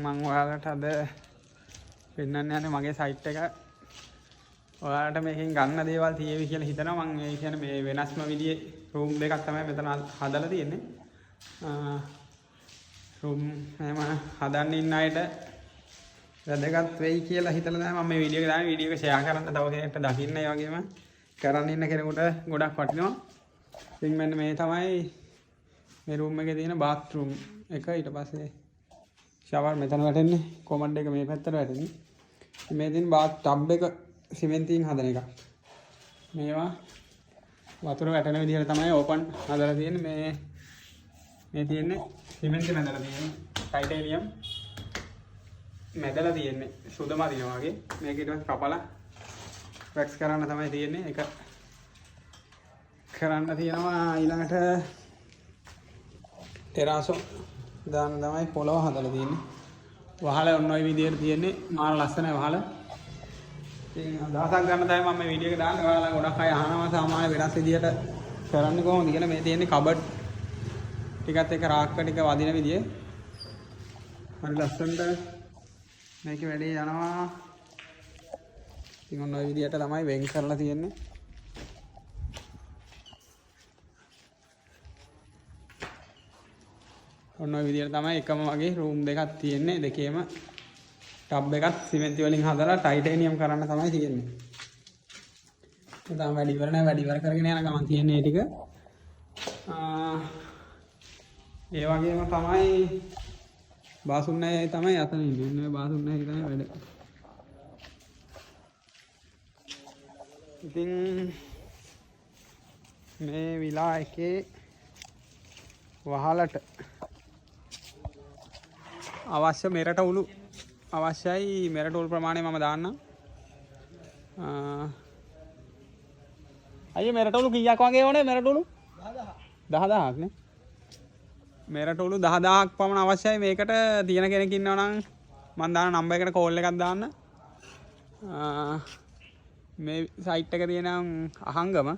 මම ඔයාලට අද පෙන්වන්න යන්නේ මගේ සයිට් එක. ඔයාලට මේකෙන් ගන්න දේවල් තියෙවි කියලා හිතනවා. මම ඒ කියන්නේ මේ වෙනස්ම විදිහේ රූම් දෙකක් තමයි මෙතන හදලා තියෙන්නේ. රූම් එහෙම හදන්න ඉන්න අයට වැදගත් වෙයි කියලා හිතලා තමයි මම මේ වීඩියෝ එක දාන්නේ. වීඩියෝ එක ෂෙයා කරන්න තව කෙනෙක්ට දකින්න ඒ වගේම කරන්න ඉන්න කෙනෙකුට ගොඩක් වටිනවා. ඉතින් මෙන්න මේ තමයි මේ රූම් එකේ තියෙන බාත් රූම් එක. ඊට පස්සේ ෂවර් මෙතන වැටෙන්නේ. කොමඩ් එක මේ පැත්තට වැටෙන්නේ. මේ තියෙන බාත් ටබ් එක සිමෙන්තියෙන් හදන එකක්. මේවා වතුර වැටෙන විදිහට තමයි ඕපන් හදලා තියෙන්නේ. මේ තියෙන්නේ සිමෙන්ති මැදලා තියෙන්නේ. ටයිටේනියම් මැදලා තියෙන්නේ. සුදම දිනවා වගේ. මේක ඊට පස්සේ කපලා වැක්ස් කරන්න තමයි තියෙන්නේ. ඒක කරන්න තියෙනවා. ඊළඟට ටෙරාසෝ දාන්න තමයි පොළව හදලා තියෙන්නේ. වහල ඔන්න ඔය විදිහට තියෙන්නේ. මාර ලස්සනයි වහල. ඉතින් අදහසක් ගන්න තමයි මම මේ වීඩියෝ එක දාන්නේ. ඔයාලා ගොඩක් අය අහනවා සාමාන්‍ය වෙනස් විදිහට කරන්නේ කොහොමද කියලා. මේ තියෙන්නේ කබඩ් ටිකත් එක රාක්ක ටික වදින විදිය. හරි ලස්සනට මේක වැඩේ යනවා. ඉතින් ඔන්න ඔය විදිහට තමයි වෙන් කරලා තියෙන්නේ. ඔන්න ඔය විදිහට තමයි එකම වගේ රූම් දෙකක් තියෙන්නේ. දෙකේම ටබ් එකත් සිමෙන්ති වලින් හදලා ටයිටේනියම් කරන්න තමයි තියෙන්නේ. තාම වැඩි ඉවර නැහැ. වැඩි ඉවර කරගෙන යන ගමන් තියෙන්නේ මේ ටික. ඒ වගේම තමයි බාසුන් නැහැ තමයි අතන ඉන්නේ. බාසුන් නැහැ තමයි වැඩ. ඉතින් මේ විලා එකේ වහලට අවශ්‍ය මෙරට උළු අවශ්‍යයි. මෙරට උළු ප්‍රමාණය මම දාන්නම්. අයියේ මෙරට උළු කීයක් වගේ ඕනේ? මෙරට උළු 10000ක් නේ. මෙරට උළු 10000ක් පමණ අවශ්‍යයි. මේකට තියෙන කෙනෙක් ඉන්නවා නම් මම දාන නම්බර් එකට කෝල් එකක් දාන්න. මේ සයිට් එක තියෙන අහංගම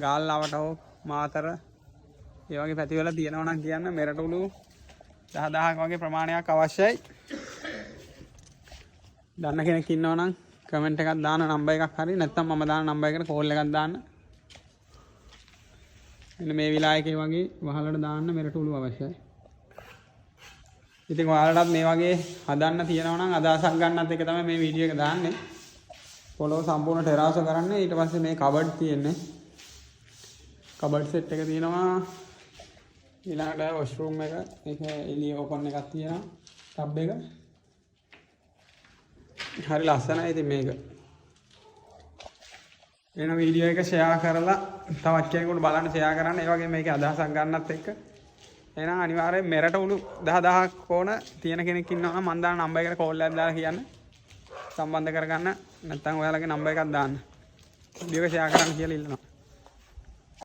ගාල්ලාවට හෝ මාතර ඒ වගේ පැතිවල තියෙනවා නම් කියන්න. මෙරට උළු 10000ක් වගේ ප්‍රමාණයක් අවශ්‍යයි. දන්න කෙනෙක් ඉන්නවා නම් කමෙන්ට් එකක් දාන්න. නම්බර් එකක් හරි නැත්නම් මම දාන නම්බර් එකට කෝල් එකක් දාන්න. මෙන්න මේ විලායකේ වගේ වහලට දාන්න මෙරට උළු අවශ්‍යයි. ඉතින් ඔයාලටත් මේ වගේ හදන්න තියෙනවා නම් අදහසක් ගන්නත් එක තමයි මේ වීඩියෝ එක දාන්නේ. පොළොව සම්පූර්ණ ටෙරාසෝ කරන්න. ඊට පස්සේ මේ කබඩ් තියෙන්නේ. කබඩ් සෙට් එක තියෙනවා. ඊළඟට වොෂ්රූම් එක. ඒක එළිය ඕපන් එකක් තියෙනවා. ටබ් එක. හරි ලස්සනයි. ඉතින් මේක එන වීඩියෝ එක ෂෙයා කරලා තවත් කෙනෙකුට බලන්න ෂෙයා කරන්න. ඒ වගේම මේකේ අදහසක් ගන්නත් එක්ක. එහෙනම් අනිවාර්යෙන් මෙරට උළු 10000ක් ඕන තියෙන කෙනෙක් ඉන්නවා නම් මම දාන නම්බර් එකට කෝල් එකක් දාලා කියන්න. සම්බන්ධ කරගන්න. නැත්නම් ඔයාලගේ නම්බර් එකක් දාන්න. වීඩියෝ එක ෂෙයා කරන්න කියලා ඉල්ලනවා.